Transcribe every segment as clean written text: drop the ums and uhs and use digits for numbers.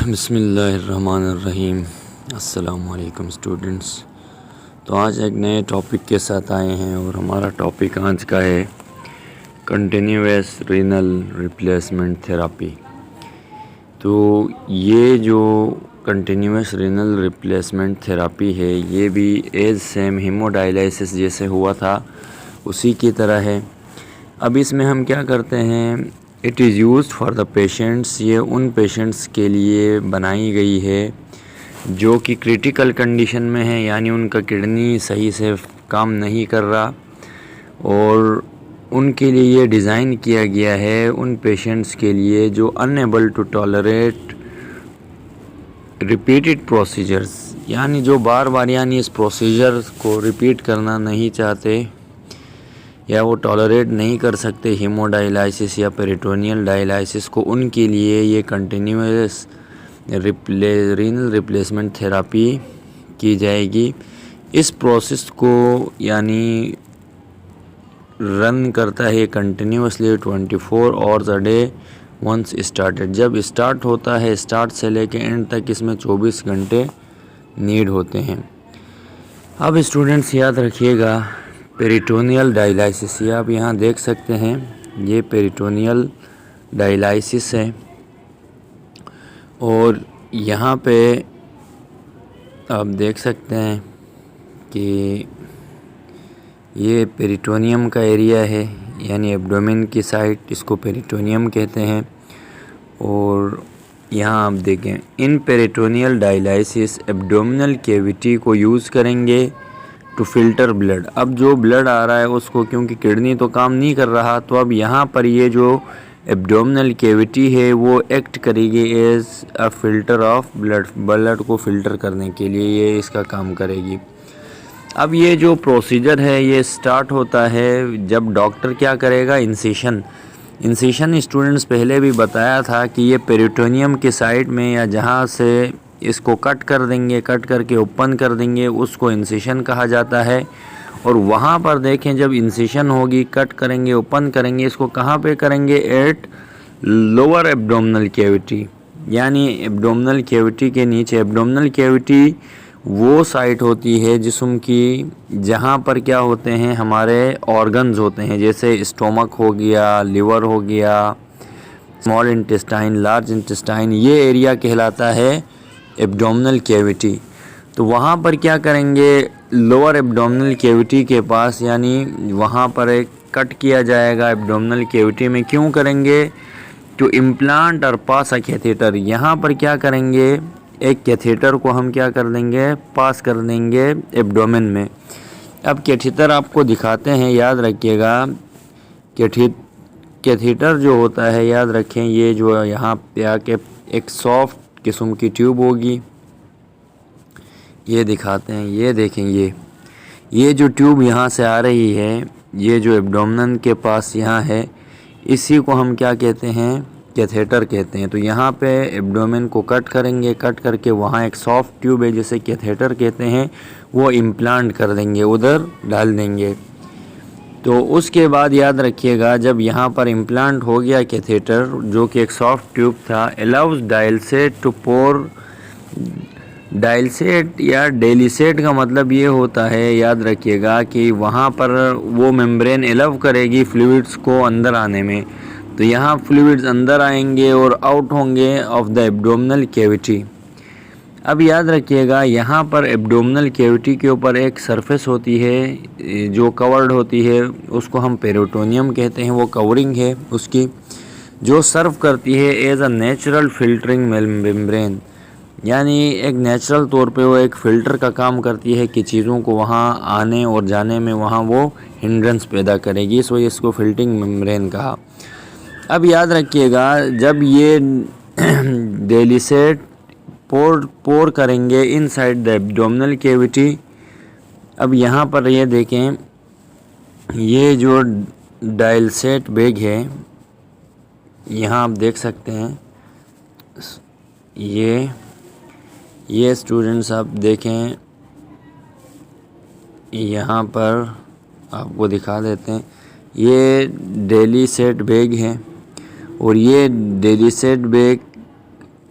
बिस्मिल्लाहिर्रहमानिर्रहीम। अस्सलामुअलैकुम स्टूडेंट्स। तो आज एक नए टॉपिक के साथ आए हैं और हमारा टॉपिक आज का है कंटिन्यूअस रीनल रिप्लेसमेंट थेरापी। तो ये जो कंटिन्यूअस रीनल रिप्लेसमेंट थेरापी है ये भी एज सेम हीमोडायलिसिस जैसे हुआ था उसी की तरह है। अब इसमें हम क्या करते हैं, it is used for the patients, ये उन पेशेंट्स के लिए बनाई गई है जो कि क्रिटिकल कंडीशन में है, यानी उनका किडनी सही से काम नहीं कर रहा, और उनके लिए ये डिज़ाइन किया गया है उन पेशेंट्स के लिए जो unable to tolerate repeated procedures, यानी जो बार बार यानी इस प्रोसीजर को रिपीट करना नहीं चाहते या वो टॉलरेट नहीं कर सकते हीमोडायलिसिस या पेरिटोनियल डायलिसिस को, उनके लिए ये कंटिन्यूअस रीनल रिप्लेसमेंट थेरापी की जाएगी। इस प्रोसेस को यानी रन करता है continuously 24 hours a day once started. जब स्टार्ट होता है, स्टार्ट से लेके एंड तक इसमें 24 घंटे नीड होते हैं। अब स्टूडेंट्स याद रखिएगा, पेरिटोनियल डायलिसिस, ये आप यहाँ देख सकते हैं, ये पेरिटोनियल डायलिसिस है। और यहाँ पे आप देख सकते हैं कि ये पेरिटोनियम का एरिया है, यानी एब्डोमेन की साइड, इसको पेरिटोनियम कहते हैं। और यहाँ आप देखें, इन पेरिटोनियल डायलिसिस एब्डोमिनल कैविटी को यूज़ करेंगे टू फिल्टर ब्लड। अब जो ब्लड आ रहा है उसको, क्योंकि किडनी तो काम नहीं कर रहा, तो अब यहाँ पर ये जो एब्डोमिनल कैविटी है वो एक्ट करेगी as a filter of blood, blood को फिल्टर करने के लिए ये इसका काम करेगी। अब ये जो प्रोसीजर है ये स्टार्ट होता है जब डॉक्टर क्या करेगा, इंसिशन स्टूडेंट्स पहले भी बताया था कि ये पेरिटोनियम के साइड में या जहाँ से इसको कट कर देंगे, कट करके ओपन कर देंगे, उसको इंसिशन कहा जाता है। और वहाँ पर देखें, जब इंसिशन होगी, कट करेंगे, ओपन करेंगे, इसको कहाँ पे करेंगे, एट लोअर एब्डोमिनल कैविटी, यानी एब्डोमिनल कैविटी के नीचे। एब्डोमिनल कैविटी वो साइट होती है जिस्म की जहाँ पर क्या होते हैं, हमारे ऑर्गन्स होते हैं, जैसे स्टोमक हो गया, लिवर हो गया, स्मॉल इंटेस्टाइन, लार्ज इंटेस्टाइन, ये एरिया कहलाता है एब्डोमिनल कैविटी। तो वहाँ पर क्या करेंगे, लोअर एब्डोमिनल कैविटी के पास, यानी वहाँ पर एक कट किया जाएगा एब्डोमिनल कैविटी में। क्यों करेंगे, टू इम्प्लांट और पास अ कैथेटर। यहाँ पर क्या करेंगे, एक कैथेटर को हम क्या कर देंगे, पास कर देंगे एब्डोमेन में। अब कैथेटर आपको दिखाते हैं, याद रखिएगा। कैथेटर जो होता है, याद रखें, ये जो यहाँ पे आके एक सॉफ्ट किस्म की ट्यूब होगी, ये दिखाते हैं, ये देखें, ये जो ट्यूब यहाँ से आ रही है, ये जो एब्डोमेन के पास यहाँ है, इसी को हम क्या कहते हैं, कैथेटर कहते हैं। तो यहाँ पे एब्डोमेन को कट करेंगे, कट करके वहाँ एक सॉफ्ट ट्यूब है जिसे कैथेटर कहते हैं, वो इम्प्लांट कर देंगे, उधर डाल देंगे। तो उसके बाद याद रखिएगा, जब यहाँ पर इम्प्लांट हो गया कैथेटर, जो कि एक सॉफ्ट ट्यूब था, अलाउज डायलसेट टू पोर। डायलसेट या डेलिसेट का मतलब ये होता है, याद रखिएगा, कि वहाँ पर वो मेम्ब्रेन अलाउ करेगी फ्लूइड्स को अंदर आने में। तो यहाँ फ्लूइड्स अंदर आएंगे और आउट होंगे ऑफ द एब्डोमिनल कैविटी। अब याद रखिएगा, यहाँ पर एब्डोमिनल कैविटी के ऊपर एक सरफेस होती है जो कवर्ड होती है, उसको हम पेरिटोनियम कहते हैं, वो कवरिंग है उसकी, जो सर्व करती है as a natural filtering membrane, यानी एक नेचुरल तौर पे वो एक फ़िल्टर का काम करती है कि चीज़ों को वहाँ आने और जाने में वहाँ वो हिंड्रेंस पैदा करेगी, इस वजह इसको फिल्टरिंग मेम्ब्रेन कहा। अब याद रखिएगा, जब ये डेलिसेट पोर करेंगे इनसाइड द एब्डोमिनल कैविटी। अब यहाँ पर ये देखें, ये जो डायलसेट बैग है, यहाँ आप देख सकते हैं, ये स्टूडेंट्स आप देखें, यहाँ पर आपको दिखा देते हैं, ये डेली सेट बैग है। और ये डेली सेट बैग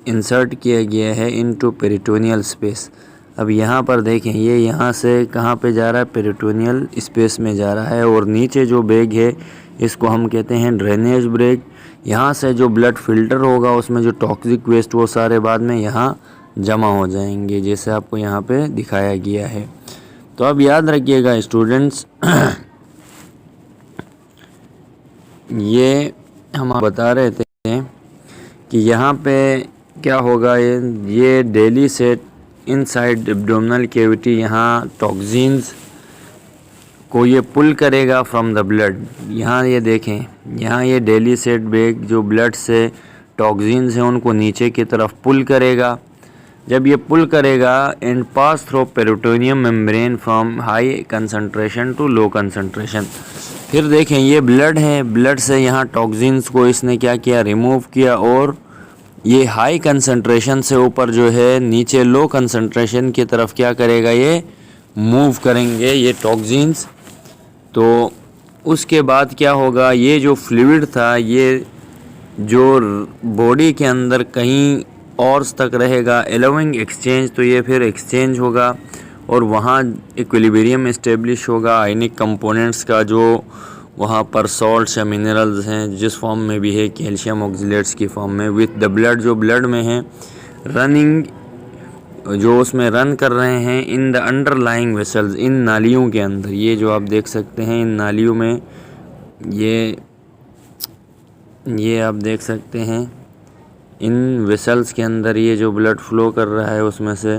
इंसर्ट किया गया है इनटू पेरिटोनियल स्पेस। अब यहाँ पर देखें, ये यहाँ से कहाँ पे जा रहा है, पेरिटोनियल स्पेस में जा रहा है। और नीचे जो बैग है इसको हम कहते हैं ड्रेनेज बैग। यहाँ से जो ब्लड फिल्टर होगा उसमें जो टॉक्सिक वेस्ट वो सारे बाद में यहाँ जमा हो जाएंगे, जैसे आपको यहाँ पे दिखाया गया है। तो अब याद रखिएगा स्टूडेंट्स, ये हम बता रहे थे कि यहाँ पे क्या होगा, ये daily set inside abdominal cavity, यहाँ टॉक्सिन्स को ये पुल करेगा फ्रॉम द ब्लड। यहाँ ये देखें, यहाँ ये डेली सेट बैग जो ब्लड से टॉक्सिन्स हैं उनको नीचे की तरफ पुल करेगा। जब ये पुल करेगा and pass through peritoneum membrane from high concentration to low concentration. फिर देखें, ये ब्लड है, ब्लड से यहाँ टॉक्सिन्स को इसने क्या किया, रिमूव किया, और ये हाई कंसंट्रेशन से ऊपर जो है नीचे लो कंसंट्रेशन की तरफ क्या करेगा, ये मूव करेंगे ये टॉक्सिन्स। तो उसके बाद क्या होगा, ये जो फ्लूइड था ये जो बॉडी के अंदर कहीं और तक रहेगा, अलाउइंग एक्सचेंज, तो ये फिर एक्सचेंज होगा और वहाँ इक्विलिब्रियम इस्टेब्लिश होगा आयनिक कंपोनेंट्स का, जो वहाँ पर सॉल्ट्स या मिनरल्स हैं जिस फॉर्म में भी है, कैल्शियम ऑक्सीलेट्स की फॉर्म में, विथ द ब्लड जो ब्लड में है, रनिंग जो उसमें रन कर रहे हैं इन द अंडरलाइंग वेसल्स, इन नालियों के अंदर। ये जो आप देख सकते हैं इन नालियों में, ये आप देख सकते हैं इन वेसल्स के अंदर ये जो ब्लड फ्लो कर रहा है उसमें से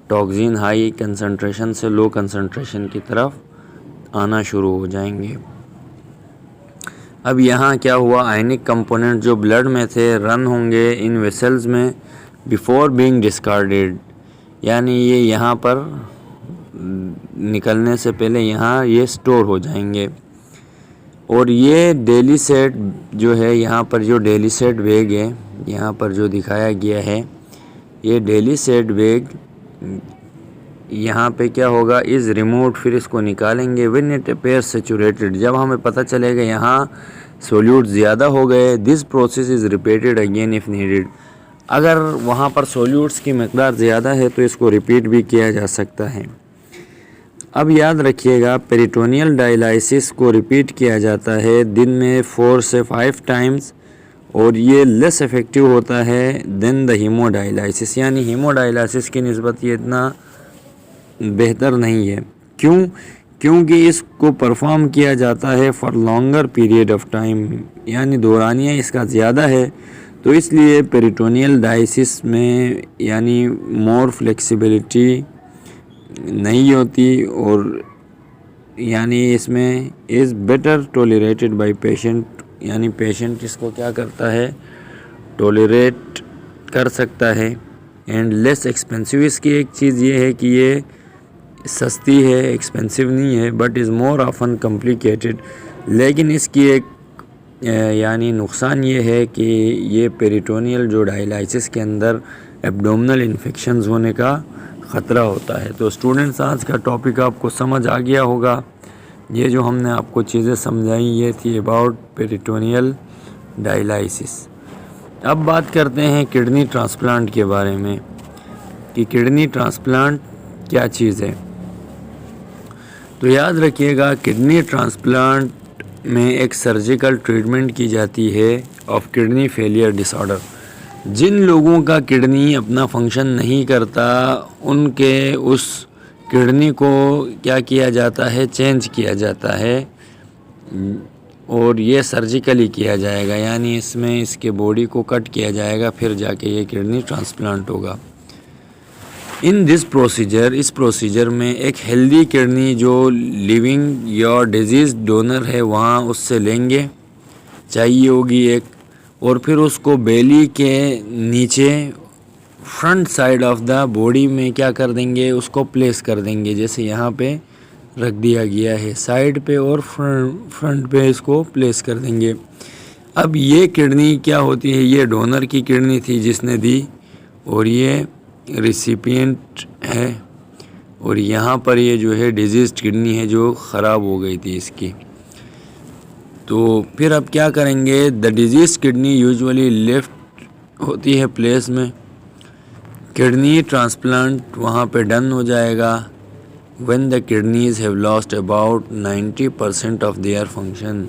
टॉक्सिन हाई कंसंट्रेशन से लो कंसंट्रेशन की तरफ आना शुरू हो जाएंगे। अब यहाँ क्या हुआ, आयनिक कंपोनेंट जो ब्लड में थे रन होंगे इन वेसल्स में बिफोर बीइंग डिस्कार्डेड, यानी ये यहाँ पर निकलने से पहले यहाँ ये स्टोर हो जाएंगे। और ये डेली सेट जो है, यहाँ पर जो डेली सेट बैग है यहाँ पर जो दिखाया गया है, ये डेली सेट बैग यहाँ पे क्या होगा, इज़ रिमूव्ड, फिर इसको निकालेंगे व्हेन इट अपीयर्स सैचुरेटेड, जब हमें पता चलेगा यहाँ सोल्यूट ज़्यादा हो गए। This process is repeated again if needed, अगर वहाँ पर सोल्यूट्स की मकदार ज़्यादा है तो इसको रिपीट भी किया जा सकता है। अब याद रखिएगा, पेरिटोनियल डायलिसिस को रिपीट किया जाता है दिन में 4 से 5 टाइम्स, और ये लेस इफ़ेक्टिव होता है देन द हीमोडायलिसिस, यानी हीमोडायलिसिस की निस्बत ये इतना बेहतर नहीं है। क्यों? क्योंकि इसको परफॉर्म किया जाता है for longer period of time, यानी दौरानिया इसका ज़्यादा है, तो इसलिए पेरिटोनियल डायलिसिस में यानी मोर फ्लेक्सिबिलिटी नहीं होती, और यानी इसमें is better tolerated by patient, यानी पेशेंट इसको क्या करता है, टॉलरेट कर सकता है, एंड लेस एक्सपेंसिव। इसकी एक चीज़ ये है कि ये सस्ती है, एक्सपेंसिव नहीं है, but is more often complicated. लेकिन इसकी एक यानी नुकसान ये है कि ये पेरिटोनियल जो डायलिसिस के अंदर एब्डोमिनल इन्फेक्शंस होने का ख़तरा होता है। तो स्टूडेंट्स, आज का टॉपिक आपको समझ आ गया होगा। ये जो हमने आपको चीज़ें समझाई ये थी अबाउट पेरिटोनियल डायलिसिस। अब बात करते हैं किडनी ट्रांसप्लांट के बारे में कि किडनी ट्रांसप्लांट क्या चीज़ है। तो याद रखिएगा, किडनी ट्रांसप्लांट में एक सर्जिकल ट्रीटमेंट की जाती है ऑफ किडनी फेलियर डिसऑर्डर। जिन लोगों का किडनी अपना फंक्शन नहीं करता उनके उस किडनी को क्या किया जाता है, चेंज किया जाता है, और ये सर्जिकली किया जाएगा, यानी इसमें इसके बॉडी को कट किया जाएगा, फिर जाके ये किडनी ट्रांसप्लांट होगा। इन दिस प्रोसीजर, इस प्रोसीजर में एक हेल्दी किडनी जो लिविंग या डिजीज डोनर है वहाँ उससे लेंगे, चाहिए होगी एक, और फिर उसको बेली के नीचे front side of the body में क्या कर देंगे, उसको प्लेस कर देंगे, जैसे यहाँ पे रख दिया गया है साइड पे, और फ्रंट पे इसको प्लेस कर देंगे। अब ये किडनी क्या होती है, ये डोनर की किडनी थी जिसने दी, और ये रिसिपिएंट है, और यहाँ पर ये जो है डिजीज़ किडनी है जो ख़राब हो गई थी इसकी। तो फिर अब क्या करेंगे, the disease kidney usually left होती है प्लेस में, किडनी ट्रांसप्लांट वहाँ पे डन हो जाएगा when the kidneys have lost about 90% of their function।